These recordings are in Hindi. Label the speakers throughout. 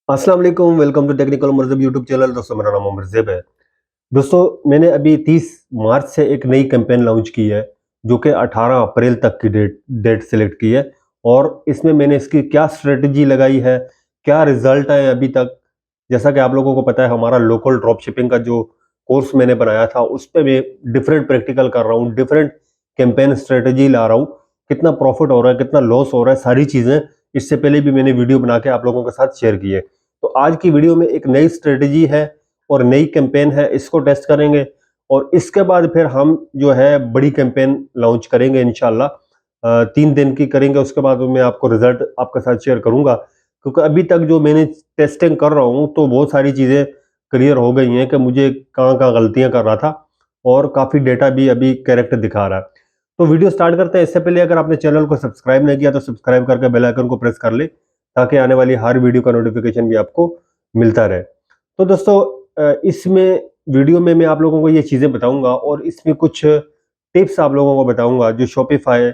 Speaker 1: अस्सलाम वालेकुम, welcome to technical Umarzeb YouTube channel. दोस्तों मेरा नाम उमरज़ेब है। दोस्तों मैंने अभी 30 मार्च से एक नई कैंपेन लॉन्च की है जो कि 18 अप्रैल तक की डेट सेलेक्ट की है। और इसमें मैंने इसकी क्या स्ट्रेटजी लगाई है, क्या रिजल्ट आए अभी तक। जैसा कि आप लोगों को पता है, हमारा लोकल ड्रॉप शिपिंग का जो कोर्स मैंने बनाया था उस पर मैं डिफरेंट प्रैक्टिकल कर रहा हूँ, डिफरेंट कैंपेन स्ट्रेटजी ला रहा हूँ। कितना प्रॉफिट हो रहा है, कितना लॉस हो रहा है, सारी चीज़ें इससे पहले भी मैंने वीडियो बना के आप लोगों के साथ शेयर की है। तो आज की वीडियो में एक नई स्ट्रेटजी है और नई कैंपेन है, इसको टेस्ट करेंगे। और इसके बाद फिर हम जो है बड़ी कैंपेन लॉन्च करेंगे इंशाल्लाह। 3 दिन की करेंगे, उसके बाद मैं आपको रिजल्ट आपके साथ शेयर करूंगा। क्योंकि अभी तक जो मैंने टेस्टिंग कर रहा हूँ तो बहुत सारी चीज़ें क्लियर हो गई हैं कि मुझे कहाँ कहाँ गलतियाँ कर रहा था, और काफ़ी डेटा भी अभी करेक्ट दिखा रहा है। तो वीडियो स्टार्ट करते हैं। इससे पहले अगर आपने चैनल को सब्सक्राइब नहीं किया तो सब्सक्राइब करके बेल आइकन को प्रेस कर ले, ताकि आने वाली हर वीडियो का नोटिफिकेशन भी आपको मिलता रहे। तो दोस्तों इसमें वीडियो में मैं आप लोगों को ये चीज़ें बताऊंगा और इसमें कुछ टिप्स आप लोगों को बताऊंगा जो शॉपिफाई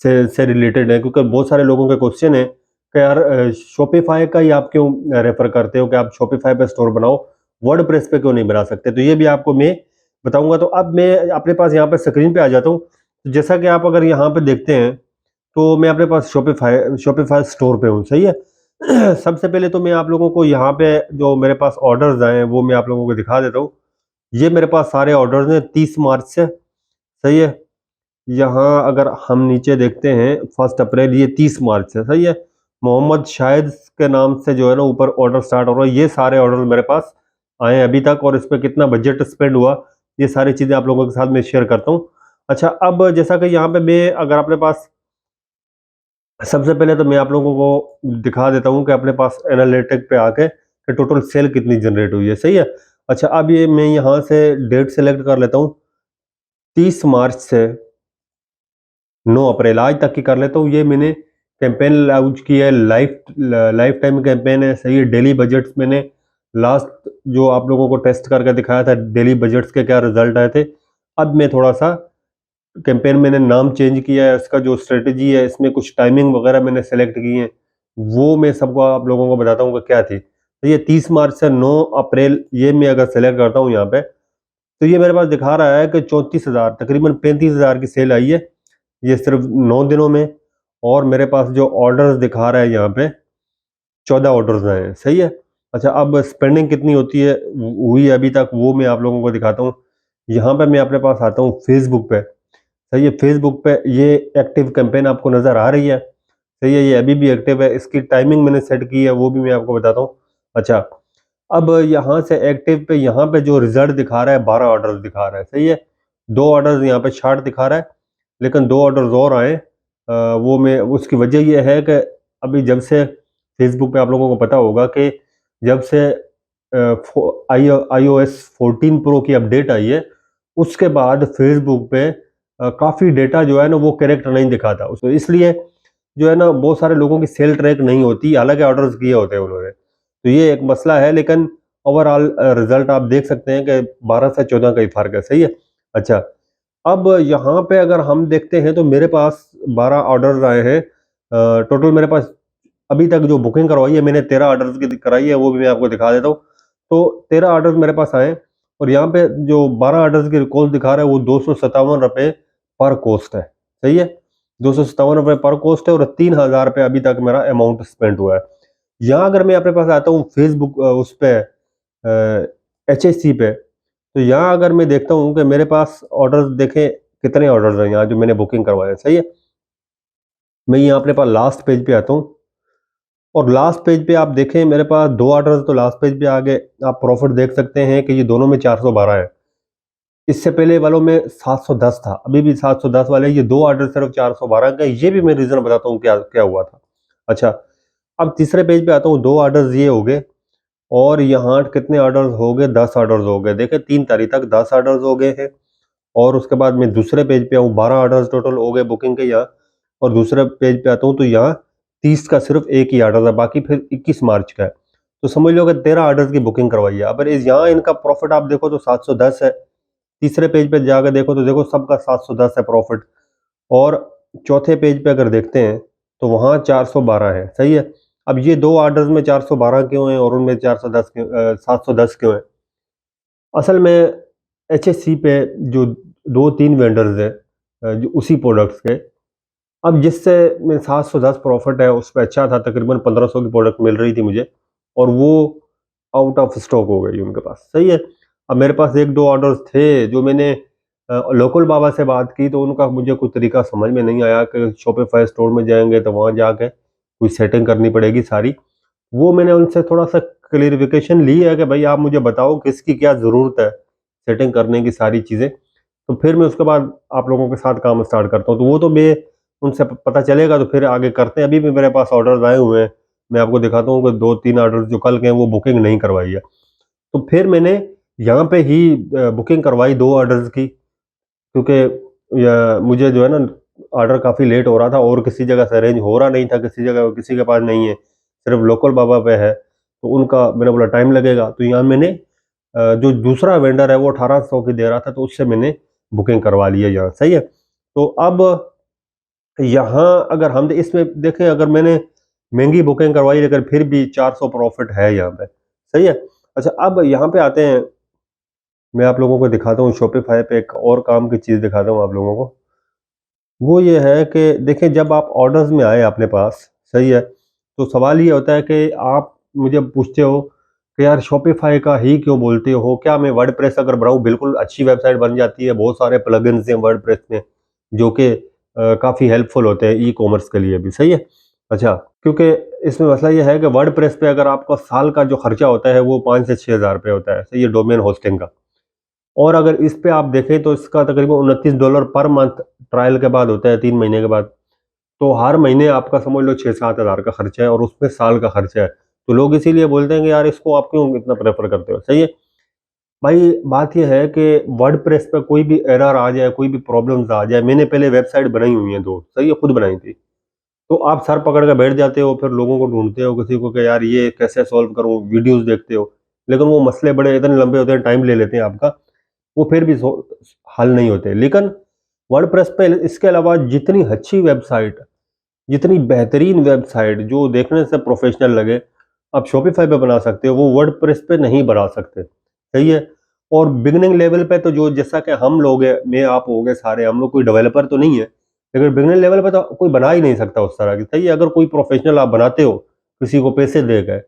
Speaker 1: से रिलेटेड है। क्योंकि बहुत सारे लोगों के क्वेश्चन है कि यार शॉपिफाई का ही आप क्यों रेफर करते हो कि आप शॉपिफाई पे स्टोर बनाओ, वर्डप्रेस पे क्यों नहीं बना सकते। तो ये भी आपको मैं बताऊंगा। तो अब मैं अपने पास यहाँ पे स्क्रीन पे आ जाता हूँ। तो जैसा कि आप अगर यहाँ पे देखते हैं तो मैं अपने पास शॉपिफाई शॉपिफाई स्टोर पे हूँ, सही है। सबसे पहले तो मैं आप लोगों को यहाँ पे जो मेरे पास ऑर्डर्स आए हैं वो मैं आप लोगों को दिखा देता हूँ। ये मेरे पास सारे ऑर्डर्स हैं 30 मार्च से, सही है। यहाँ अगर हम नीचे देखते हैं 1 अप्रैल, ये 30 मार्च से, सही है। मोहम्मद शाहिद के नाम से जो है ना ऊपर ऑर्डर स्टार्ट हो रहा है। ये सारे ऑर्डर मेरे पास आए हैं अभी तक, और इस पर कितना बजट स्पेंड हुआ ये सारी चीज़ें आप लोगों के साथ मैं शेयर करता हूँ। अच्छा, अब जैसा कि यहाँ पे मैं अगर अपने पास, सबसे पहले तो मैं आप लोगों को दिखा देता हूँ कि अपने पास एनालिटिक पे आके कि टोटल सेल कितनी जनरेट हुई है, सही है। अच्छा, अब ये मैं यहाँ से डेट सेलेक्ट कर लेता हूँ, 30 मार्च से 9 अप्रैल आज तक की कर लेता हूँ। ये मैंने कैंपेन लॉन्च की है, लाइफ टाइम कैंपेन है, सही है। डेली बजट्स मैंने लास्ट जो आप लोगों को टेस्ट करके दिखाया था, डेली बजट्स के क्या रिजल्ट आए थे। अब मैं थोड़ा सा कैंपेन मैंने नाम चेंज किया है, इसका जो स्ट्रेटजी है इसमें कुछ टाइमिंग वगैरह मैंने सेलेक्ट की है, वो मैं सबको आप लोगों को बताता हूँ कि क्या थी। तो ये 30 मार्च से 9 अप्रैल, ये मैं अगर सेलेक्ट करता हूँ यहाँ पे, तो ये मेरे पास दिखा रहा है कि 34,000 तकरीबन 35,000 की सेल आई है, ये सिर्फ 9 दिनों में। और मेरे पास जो ऑर्डर्स दिखा रहा है यहाँ पे 14 ऑर्डर्स आए हैं, सही है। अच्छा, अब स्पेंडिंग कितनी होती है हुई है अभी तक, वो मैं आप लोगों को दिखाता हूँ। यहाँ पे मैं अपने पास आता हूँ फेसबुक पे, सही है। फेसबुक पे ये एक्टिव कैंपेन आपको नज़र आ रही है, सही है। ये अभी भी एक्टिव है, इसकी टाइमिंग मैंने सेट की है, वो भी मैं आपको बताता हूँ। अच्छा, अब यहाँ से एक्टिव पे यहाँ पे जो रिजल्ट दिखा रहा है 12 ऑर्डर्स दिखा रहा है, सही है। 2 ऑर्डर्स यहाँ पे शार्ट दिखा रहा है, लेकिन 2 ऑर्डर्स और आए। वो मैं, उसकी वजह ये है कि अभी जब से फेसबुक पे आप लोगों को पता होगा कि जब से iOS 14 प्रो की अपडेट आई है, उसके बाद फेसबुक पे काफ़ी डेटा जो है ना वो करेक्ट नहीं दिखाता उसको, इसलिए जो है ना बहुत सारे लोगों की सेल ट्रैक नहीं होती, हालांकि ऑर्डर्स किए होते हैं उन्होंने। तो ये एक मसला है, लेकिन ओवरऑल रिजल्ट आप देख सकते हैं कि 12 से 14 का ही फर्क है, सही है। अच्छा, अब यहाँ पे अगर हम देखते हैं तो मेरे पास 12 ऑर्डर्स आए हैं। टोटल मेरे पास अभी तक जो बुकिंग करवाई है मैंने 13 ऑर्डर्स की कराई है, वो भी मैं आपको दिखा देता हूँ। तो 13 ऑर्डर्स मेरे पास आए, और यहाँ पे जो 12 ऑर्डर्स की कॉस्ट दिखा रहा है वो 257 रुपये पर कोस्ट है, सही है। 257 रुपये पर कोस्ट है, और 3,000 रुपये अभी तक मेरा अमाउंट स्पेंड हुआ है। यहाँ अगर मैं अपने पास आता हूँ फेसबुक उस पर HSC पे, तो यहाँ अगर मैं देखता हूँ कि मेरे पास ऑर्डर्स देखें कितने ऑर्डर्स हैं यहाँ जो मैंने बुकिंग करवाए हैं, सही है। मैं यहाँ अपने पास लास्ट पेज पे आता हूँ, और लास्ट पेज पे आप देखें मेरे पास 2 ऑर्डर्स तो लास्ट पेज पे आ गए। आप प्रॉफिट देख सकते हैं कि ये दोनों में 412 है। इससे पहले वालों में 710 था, अभी भी 710 वाले। ये 2 ऑर्डर सिर्फ 412 का, ये भी मैं रीज़न बताता हूँ क्या क्या हुआ था। अच्छा, अब तीसरे पेज पे आता हूँ, 2 ऑर्डर्स ये हो गए, और यहाँ कितने ऑर्डर्स हो गए, 10 ऑर्डर्स हो गए। देखें 3 तारीख तक 10 ऑर्डर्स हो गए हैं। और उसके बाद मैं दूसरे पेज पे आऊँ, 12 ऑर्डर्स टोटल हो गए बुकिंग के यहाँ। और दूसरे पेज पे आता हूँ तो यहाँ 30 का सिर्फ एक ही ऑर्डर है, बाकी फिर 21 मार्च का है। तो समझ लो कि 13 ऑर्डर्स की बुकिंग करवाई है। अगर इस यहाँ इनका प्रॉफिट आप देखो तो 710 है। तीसरे पेज पे जाकर देखो तो देखो सबका 710 है प्रॉफिट। और चौथे पेज पे अगर देखते हैं तो वहाँ 412 है, सही है। अब ये 2 ऑर्डर्स में 412 क्यों हैं और उनमें 410 क्यों 710 क्यों हैं? असल में एचएससी पे जो 2-3 वेंडर्स हैं जो उसी प्रोडक्ट्स के, अब जिससे मैं 710 प्रॉफ़िट है उस पे अच्छा था, तकरीबन 1500 की प्रोडक्ट मिल रही थी मुझे और वो आउट ऑफ स्टॉक हो गई उनके पास, सही है। अब मेरे पास 1-2 ऑर्डर्स थे जो मैंने लोकल बाबा से बात की तो उनका मुझे कोई तरीका समझ में नहीं आया कि शॉपिफ़ाई स्टोर में जाएँगे तो वहाँ जाके कोई सेटिंग करनी पड़ेगी सारी। वो मैंने उनसे थोड़ा-सा क्लेरिफ़िकेशन ली है कि भई आप मुझे बताओ किसकी क्या ज़रूरत है, सेटिंग करने की सारी चीज़ें, तो फिर मैं उसके बाद आप लोगों के साथ काम स्टार्ट करता हूँ। तो वो तो मैं उनसे प पता चलेगा तो फिर आगे करते हैं। अभी भी मेरे पास ऑर्डर्स आए हुए हैं, मैं आपको दिखाता हूँ कि 2-3 ऑर्डर्स जो कल के हैं वो बुकिंग नहीं करवाई है। तो फिर मैंने यहाँ पे ही बुकिंग करवाई 2 ऑर्डर्स की, क्योंकि मुझे जो है ना ऑर्डर काफ़ी लेट हो रहा था और किसी जगह से अरेंज हो रहा नहीं था, किसी जगह किसी के पास नहीं है, सिर्फ़ लोकल बाबा पे है, तो उनका मैंने बोला टाइम लगेगा, तो यहाँ मैंने जो दूसरा वेंडर है वो 1800 की दे रहा था, तो उससे मैंने बुकिंग करवा ली है यहाँ, सही है। तो अब यहाँ अगर हम इसमें देखें, अगर मैंने महँगी बुकिंग करवाई लेकिन फिर भी 400 प्रॉफ़िट है यहाँ पे, सही है। अच्छा, अब यहाँ पे आते हैं, मैं आप लोगों को दिखाता हूँ शॉपिफ़ाई पे एक और काम की चीज़ दिखाता हूँ आप लोगों को। वो ये है कि देखिए, जब आप ऑर्डर्स में आए अपने पास, सही है, तो सवाल ये होता है कि आप मुझे पूछते हो कि यार शॉपिफ़ाई का ही क्यों बोलते हो? क्या मैं वर्डप्रेस अगर बनाऊँ बिल्कुल अच्छी वेबसाइट बन जाती है, बहुत सारे प्लगइन्स हैं वर्डप्रेस में जो कि काफ़ी हेल्पफुल होते हैं ई-कॉमर्स के लिए भी, सही है? अच्छा, क्योंकि इसमें मसला ये है कि वर्डप्रेस पे अगर आपका साल का जो खर्चा होता है वो 5 से 6,000 रुपए होता है, सही है, डोमेन होस्टिंग का। और अगर इस पे आप देखें तो इसका तकरीबन $29 पर मंथ ट्रायल के बाद होता है, 3 महीने के बाद। तो हर महीने आपका समझ लो 6-7 हज़ार का खर्चा है और उसमें साल का खर्चा है। तो लोग इसीलिए बोलते हैं कि यार इसको आप क्यों इतना प्रेफ़र करते हो? सही है। भाई बात ये है कि वर्डप्रेस पे कोई भी एरर आ जाए, कोई भी प्रॉब्लम्स आ जाए, मैंने पहले वेबसाइट बनाई हुई हैं 2, सही है, खुद बनाई थी। तो आप सर पकड़ के बैठ जाते हो, फिर लोगों को ढूँढते हो किसी को कि यार ये कैसे सॉल्व करूँ? वीडियोज़ देखते हो। लेकिन वो मसले बड़े इतने लंबे होते हैं, टाइम ले लेते हैं आपका, वो फिर भी हल नहीं होते। लेकिन वर्डप्रेस पे इसके अलावा जितनी अच्छी वेबसाइट, जितनी बेहतरीन वेबसाइट जो देखने से प्रोफेशनल लगे, आप शॉपिफ़ाई पे बना सकते हो, वो वर्डप्रेस पे नहीं बना सकते, सही है? और बिगिनिंग लेवल पे तो जो जैसा कि हम लोग हैं, मैं आप हो गए सारे, हम लोग कोई डेवलपर तो नहीं है, लेकिन बिगिनिंग लेवल पे तो कोई बना ही नहीं सकता उस तरह की, सही है? अगर कोई प्रोफेशनल आप बनाते हो, किसी को पैसे दे के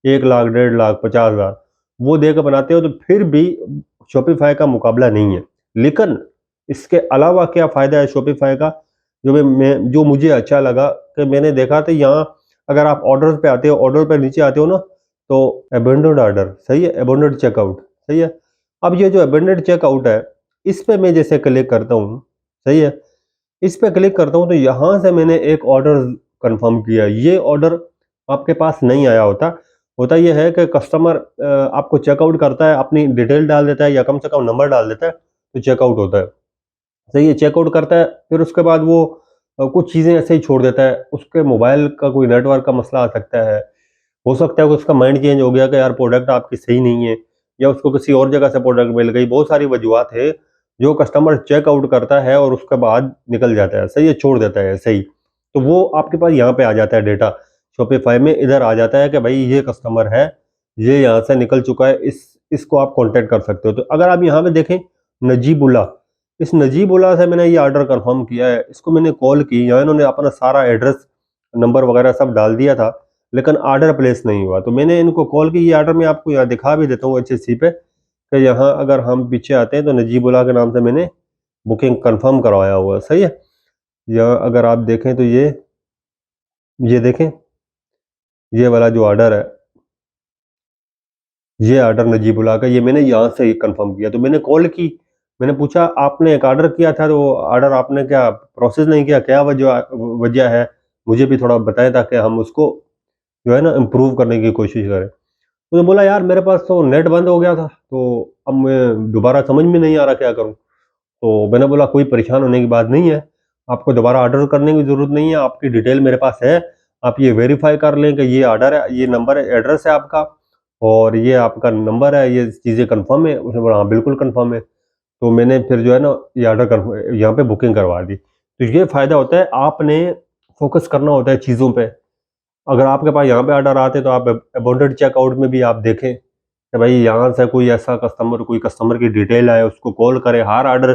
Speaker 1: 1 लाख, 1.5 लाख, 50,000 वो दे के बनाते हो तो फिर भी शॉपिफ़ाई का मुकाबला नहीं है। लेकिन इसके अलावा क्या फ़ायदा है शॉपिफ़ाई का? जो मुझे अच्छा लगा कि मैंने देखा तो यहाँ अगर आप ऑर्डर पे आते हो, ऑर्डर पे नीचे आते हो ना, तो अबैंडन्ड ऑर्डर, सही है? अबैंडन्ड चेकआउट, सही है? अब ये जो अबैंडन्ड चेकआउट है, इस पे मैं जैसे क्लिक करता हूँ, सही है? इस पे क्लिक करता हूँ तो यहाँ से मैंने एक ऑर्डर कन्फर्म किया। ये ऑर्डर आपके पास नहीं आया होता। होता ये है कि कस्टमर आपको चेकआउट करता है, अपनी डिटेल डाल देता है या कम से कम नंबर डाल देता है, तो चेकआउट होता है। सही है, चेकआउट करता है, फिर उसके बाद वो कुछ चीज़ें ऐसे ही छोड़ देता है। उसके मोबाइल का कोई नेटवर्क का मसला आ सकता है। हो सकता है कि उसका माइंड चेंज हो गया कि यार प्रोडक्ट आपकी सही नहीं है या उसको किसी और जगह से प्रोडक्ट मिल गई। बहुत सारी वजूहात है जो कस्टमर चेकआउट करता है और उसके बाद निकल जाता है, सही है, छोड़ देता है ऐसे ही। तो वो आपके पास यहाँ पे आ जाता है डेटा, शॉपिफ़ाई में इधर आ जाता है कि भाई ये कस्टमर है, ये यहाँ से निकल चुका है, इसको आप कॉन्टैक्ट कर सकते हो। तो अगर आप यहाँ पे देखें नजीबुल्लाह, इस नजीबुल्लाह से मैंने ये ऑर्डर कन्फर्म किया है। इसको मैंने कॉल की, यहाँ इन्होंने अपना सारा एड्रेस, नंबर वगैरह सब डाल दिया था, लेकिन ऑर्डर प्लेस नहीं हुआ। तो मैंने इनको कॉल की, ये ऑर्डर मैं आपको यहाँ दिखा भी देता हूँ एचएससी पे कि यहाँ अगर हम पीछे आते हैं तो नजीबुल्लाह के नाम से मैंने बुकिंग कंफर्म करवाया हुआ है, सही है। यहाँ अगर आप देखें तो ये देखें, ये वाला जो ऑर्डर है, ये ऑर्डर नजीबुल्लाह का, ये मैंने यहाँ से ही कंफर्म किया। तो मैंने कॉल की, मैंने पूछा आपने एक ऑर्डर किया था, तो ऑर्डर आपने क्या प्रोसेस नहीं किया, क्या वजह वजह है, मुझे भी थोड़ा बताएं ताकि हम उसको जो है ना इम्प्रूव करने की कोशिश करें। उसने बोला यार मेरे पास तो नेट बंद हो गया था, तो अब मैं दोबारा समझ में नहीं आ रहा क्या करूँ? तो मैंने बोला कोई परेशान होने की बात नहीं है, आपको दोबारा ऑर्डर करने की ज़रूरत नहीं है, आपकी डिटेल मेरे पास है, आप ये वेरीफ़ाई कर लें कि ये ऑर्डर है, ये नंबर है, एड्रेस है आपका और ये आपका नंबर है, ये चीज़ें कन्फर्म है? उसने बोला हाँ, बिल्कुल कन्फर्म है। तो मैंने फिर जो है ना ये ऑर्डर यहाँ पे बुकिंग करवा दी। तो ये फ़ायदा होता है, आपने फ़ोकस करना होता है चीज़ों पे। अगर आपके पास यहाँ पे ऑर्डर आते तो आप अबाउंटेड चेकआउट में भी आप देखें कि भाई यहाँ से कोई ऐसा कोई कस्टमर की डिटेल आए, उसको कॉल करें, हर ऑर्डर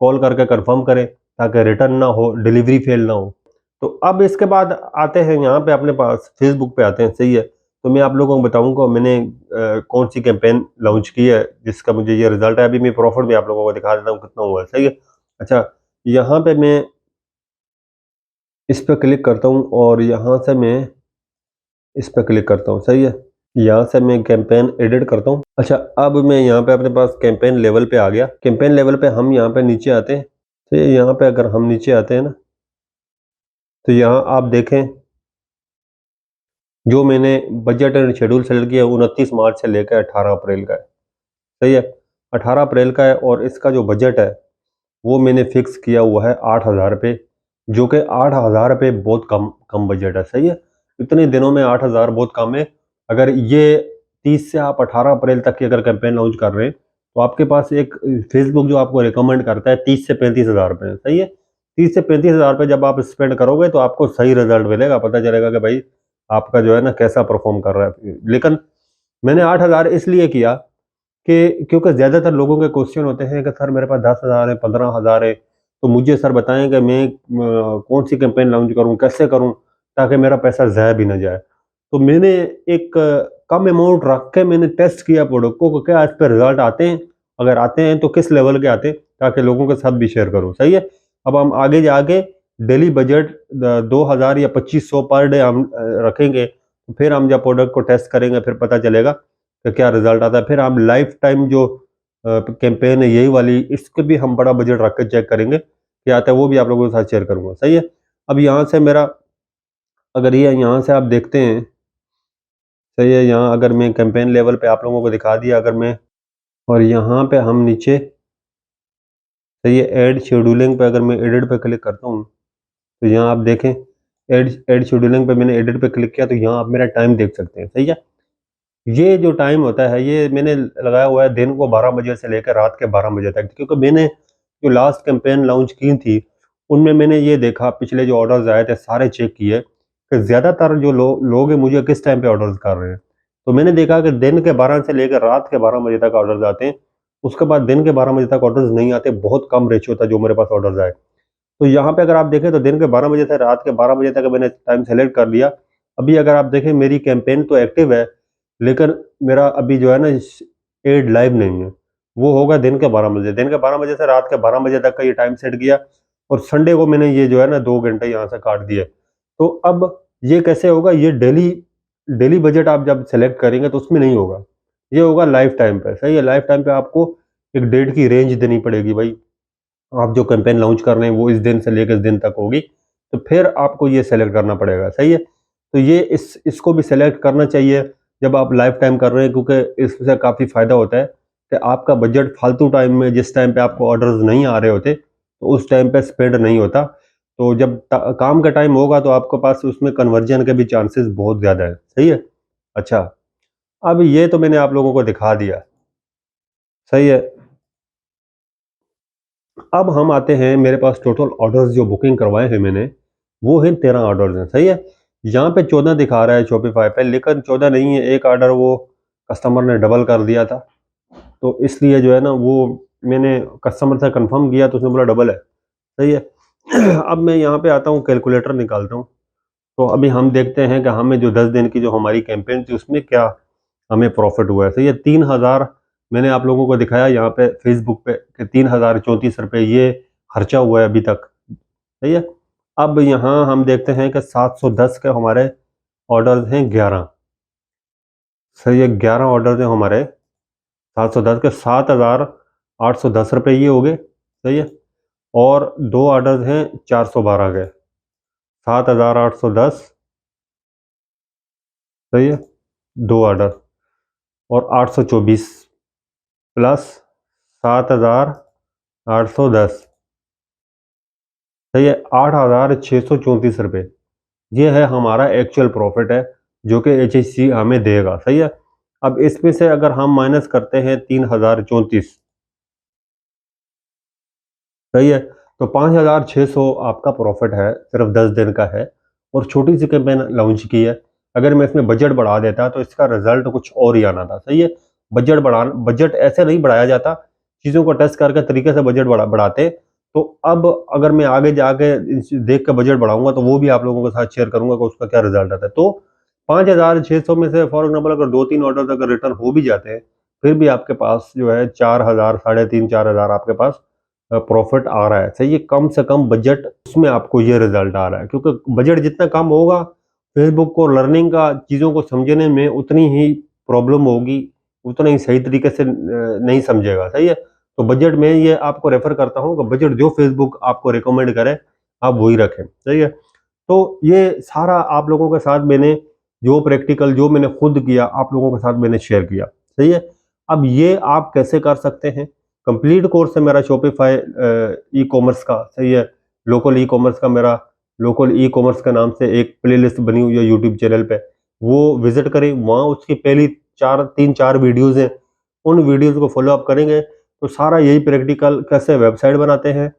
Speaker 1: कॉल करके कंफर्म करें ताकि रिटर्न ना हो, डिलीवरी फेल ना हो। तो अब इसके बाद आते हैं यहाँ पे अपने पास फेसबुक पे आते हैं, सही है। तो मैं आप लोगों को बताऊंगा मैंने कौन सी कैंपेन लॉन्च की है जिसका मुझे ये रिजल्ट है। अभी मैं प्रॉफिट भी आप लोगों को दिखा देता हूँ कितना हुआ है, सही है। अच्छा, यहाँ पे मैं इस पर क्लिक करता हूँ और यहाँ से मैं इस पर क्लिक करता हूँ, सही है। यहाँ से मैं कैंपेन एडिट करता हूँ। अच्छा, अब मैं यहाँ पे अपने पास कैंपेन लेवल पे आ गया। कैंपेन लेवल पे हम यहाँ पे नीचे आते हैं, तो यहाँ पे अगर हम नीचे आते हैं ना, तो यहाँ आप देखें जो मैंने बजट एंड शेड्यूल सेलेक्ट किया 29 मार्च से लेकर 18 अप्रैल का है, सही है। 18 अप्रैल का है और इसका जो बजट है वो मैंने फिक्स किया हुआ है 8,000 रुपये, जो कि 8,000 रुपये बहुत कम कम बजट है, सही है। इतने दिनों में 8,000 बहुत कम है। अगर ये 30 से आप 18 अप्रैल तक की अगर कैंपेन लॉन्च कर रहे हैं तो आपके पास एक फेसबुक जो आपको रिकमेंड करता है 30 से 35,000 रुपये, सही है। 30 से 35,000 रुपये जब आप स्पेंड करोगे तो आपको सही रिजल्ट मिलेगा, पता चलेगा कि भाई आपका जो है ना कैसा परफॉर्म कर रहा है। लेकिन मैंने 8,000 इसलिए किया कि क्योंकि ज़्यादातर लोगों के क्वेश्चन होते हैं कि सर मेरे पास 10,000 है, 15,000 है, तो मुझे सर बताएं कि मैं कौन सी कैंपेन लॉन्च करूं, कैसे करूं ताकि मेरा पैसा ज़ाया भी ना जाए। तो मैंने एक कम अमाउंट रख के मैंने टेस्ट किया प्रोडक्ट को कि क्या इस पर रिजल्ट आते हैं, अगर आते हैं तो किस लेवल के आते हैं, ताकि लोगों के साथ भी शेयर करूँ, सही है। अब हम आगे जाके डेली बजट 2,000 या 2,500 पर डे हम रखेंगे, तो फिर हम जब प्रोडक्ट को टेस्ट करेंगे फिर पता चलेगा कि क्या रिजल्ट आता है। फिर हम लाइफ टाइम जो कैंपेन है यही वाली, इसके भी हम बड़ा बजट रख के चेक करेंगे क्या आता है, वो भी आप लोगों के साथ शेयर करूंगा, सही है। अब यहाँ से मेरा अगर ये यहाँ से आप देखते हैं, सही है, यहाँ अगर मैं कैंपेन लेवल पे आप लोगों को दिखा दिया अगर मैं, और यहाँ पे हम नीचे, सही है, ऐड शेड्यूलिंग पे अगर मैं एडिट पे क्लिक करता हूँ तो यहाँ आप देखें ऐड ऐड शेड्यूलिंग पे मैंने एडिट पे क्लिक किया तो यहाँ आप मेरा टाइम देख सकते हैं, सही है। ये जो टाइम होता है ये मैंने लगाया हुआ है दिन को 12 बजे से लेकर रात के 12 बजे तक, क्योंकि मैंने जो लास्ट कैंपेन लॉन्च की थी उनमें मैंने ये देखा, पिछले जो ऑर्डर्स आए थे सारे चेक किए कि ज़्यादातर जो लोग हैं मुझे किस टाइम पे ऑर्डर्स कर रहे हैं। तो मैंने देखा कि दिन के 12 से लेकर रात के 12 बजे तक ऑर्डर्स आते हैं, उसके बाद दिन के 12 बजे तक ऑर्डर्स नहीं आते, बहुत कम रेशियो था जो मेरे पास ऑर्डर्स आए। तो यहाँ पे अगर आप देखें तो दिन के 12 बजे से रात के 12 बजे तक मैंने टाइम सेलेक्ट कर लिया। अभी अगर आप देखें मेरी कैंपेन तो एक्टिव है, लेकिन मेरा अभी जो है ना एड लाइव नहीं है, वो होगा दिन के 12 बजे। दिन के 12 बजे से रात के 12 बजे तक का ये टाइम सेट किया और संडे को मैंने ये जो है ना 2 घंटे यहाँ से काट दिए। तो अब ये कैसे होगा, ये डेली डेली बजट आप जब सेलेक्ट करेंगे तो उसमें नहीं होगा, ये होगा लाइफ टाइम पे, सही है। लाइफ टाइम पे आपको एक डेट की रेंज देनी पड़ेगी, भाई आप जो कैंपेन लॉन्च कर रहे हैं वो इस दिन से लेकर इस दिन तक होगी, तो फिर आपको ये सेलेक्ट करना पड़ेगा, सही है। तो ये इसको भी सेलेक्ट करना चाहिए जब आप लाइफ टाइम कर रहे हैं, क्योंकि इससे काफ़ी फ़ायदा होता है कि आपका बजट फालतू टाइम में, जिस टाइम पे आपको ऑर्डर्स नहीं आ रहे होते तो उस टाइम पे स्पेंड नहीं होता। तो जब काम का टाइम होगा तो आपके पास उसमें कन्वर्जन के भी चांसेस बहुत ज़्यादा है, सही है। अच्छा, अब ये तो मैंने आप लोगों को दिखा दिया, सही है। अब हम आते हैं, मेरे पास टोटल ऑर्डर्स जो बुकिंग करवाए हैं मैंने वो हैं 13 ऑर्डर्स हैं, सही है। यहाँ पे 14 दिखा रहा है शॉपिफाई पे, लेकिन 14 नहीं है, एक ऑर्डर वो कस्टमर ने डबल कर दिया था, तो इसलिए जो है ना वो मैंने कस्टमर से कंफर्म किया तो उसने बोला डबल है, सही है। अब मैं यहाँ पे आता हूँ, कैलकुलेटर निकालता हूँ। तो अभी हम देखते हैं कि हमें जो 10 दिन की जो हमारी कैंपेन थी उसमें क्या हमें प्रॉफिट हुआ है, सही है। 3,000 मैंने आप लोगों को दिखाया यहाँ पे फेसबुक पे कि 3,034 रुपये ये खर्चा हुआ है अभी तक, सही है। अब यहाँ हम देखते हैं कि 710 के हमारे ऑर्डर्स हैं 11, सही है। 11 ऑर्डर्स हैं हमारे 710 के, 7,810 रुपये ये हो गए, सही है। और दो ऑर्डर्स हैं 412 के, 7,810, सही है, दो ऑर्डर, और 824 प्लस 7,810, सही है, 8,634 रुपये। ये है हमारा एक्चुअल प्रॉफिट है जो कि HSC हमें देगा, सही है। अब इसमें से अगर हम माइनस करते हैं 3,034, सही है, तो 5,600 आपका प्रॉफिट है, सिर्फ 10 दिन का है और छोटी सी कैंपेन लॉन्च की है। अगर मैं इसमें बजट बढ़ा देता तो इसका रिजल्ट कुछ और ही आना था। सही है, बजट ऐसे नहीं बढ़ाया जाता, चीज़ों को टेस्ट करके तरीके से बजट बढ़ाते। तो अब अगर मैं आगे जाके देख के बजट बढ़ाऊंगा तो वो भी आप लोगों के साथ शेयर करूंगा कि उसका क्या रिजल्ट आता है। तो 5,600 में से फॉर एग्जाम्पल अगर 2-3 ऑर्डर अगर रिटर्न हो भी जाते हैं, फिर भी आपके पास जो है 4,000, 3,500-4,000 आपके पास प्रॉफिट आ रहा है। सही है, कम से कम बजट उसमें आपको ये रिजल्ट आ रहा है, क्योंकि बजट जितना कम होगा फेसबुक को लर्निंग का चीज़ों को समझने में उतनी ही प्रॉब्लम होगी, उतना ही सही तरीके से नहीं समझेगा। सही है, तो बजट में ये आपको रेफर करता हूँ कि बजट जो फेसबुक आपको रिकमेंड करे आप वही रखें। सही है, तो ये सारा आप लोगों के साथ मैंने जो प्रैक्टिकल जो मैंने खुद किया आप लोगों के साथ मैंने शेयर किया। सही है, अब ये आप कैसे कर सकते हैं? कंप्लीट कोर्स है मेरा शॉपिफाई ई कॉमर्स का। सही है, लोकल ई कॉमर्स का मेरा लोकल ई कॉमर्स के नाम से एक प्लेलिस्ट बनी हुई है यूट्यूब चैनल पे, वो विजिट करें। वहाँ उसकी पहली 3-4 वीडियोज़ हैं, उन वीडियोज़ को फॉलो अप करेंगे तो सारा यही प्रैक्टिकल, कैसे वेबसाइट बनाते हैं,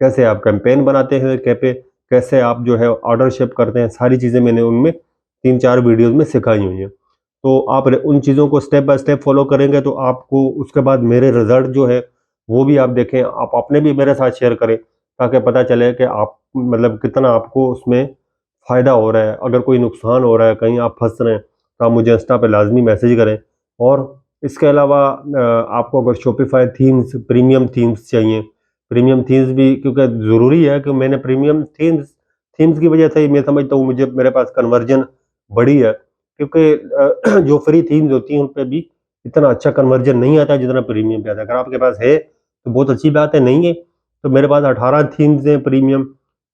Speaker 1: कैसे आप कैंपेन बनाते हैं, कैसे आप जो है ऑर्डर शिप करते हैं, सारी चीज़ें मैंने उनमें 3-4 वीडियोज़ में सिखाई हुई हैं। तो आप उन चीज़ों को स्टेप बाय स्टेप फॉलो करेंगे तो आपको उसके बाद मेरे रिजल्ट जो है वो भी आप देखें, आप अपने भी मेरे साथ शेयर करें, ताकि पता चले कि आप मतलब कितना आपको उसमें फ़ायदा हो रहा है। अगर कोई नुकसान हो रहा है, कहीं आप फंस रहे हैं, तो आप मुझे इंस्टा पे लाजमी मैसेज करें। और इसके अलावा आपको अगर शॉपिफाई थीम्स, प्रीमियम थीम्स चाहिए, प्रीमियम थीम्स भी क्योंकि ज़रूरी है कि मैंने प्रीमियम थीम्स थीम्स की वजह से ही मैं समझता हूँ मुझे मेरे पास कन्वर्जन बढ़ी है, क्योंकि जो फ्री थीम्स होती हैं उन पे भी इतना अच्छा कन्वर्जन नहीं आता जितना प्रीमियम पे आता है। अगर आपके पास है तो बहुत अच्छी बात है, नहीं है तो मेरे पास 18 थीम्स हैं प्रीमियम,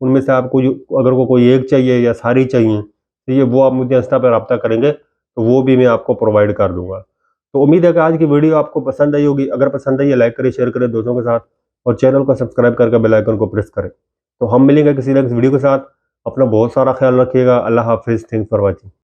Speaker 1: उनमें से आपको जो अगर को कोई एक चाहिए या सारी चाहिए, तो ये वो आप मुझे इंस्टा पर रब्ता करेंगे तो वो भी मैं आपको प्रोवाइड कर दूंगा। तो उम्मीद है कि आज की वीडियो आपको पसंद आई होगी। अगर पसंद आई है लाइक करें, शेयर करें दोस्तों के साथ, और चैनल को सब्सक्राइब करके बेल आइकन को प्रेस करें। तो हम मिलेंगे किसी नेक्स्ट वीडियो के साथ। अपना बहुत सारा ख्याल रखिएगा। अल्लाह हाफिज़। Thanks for watching.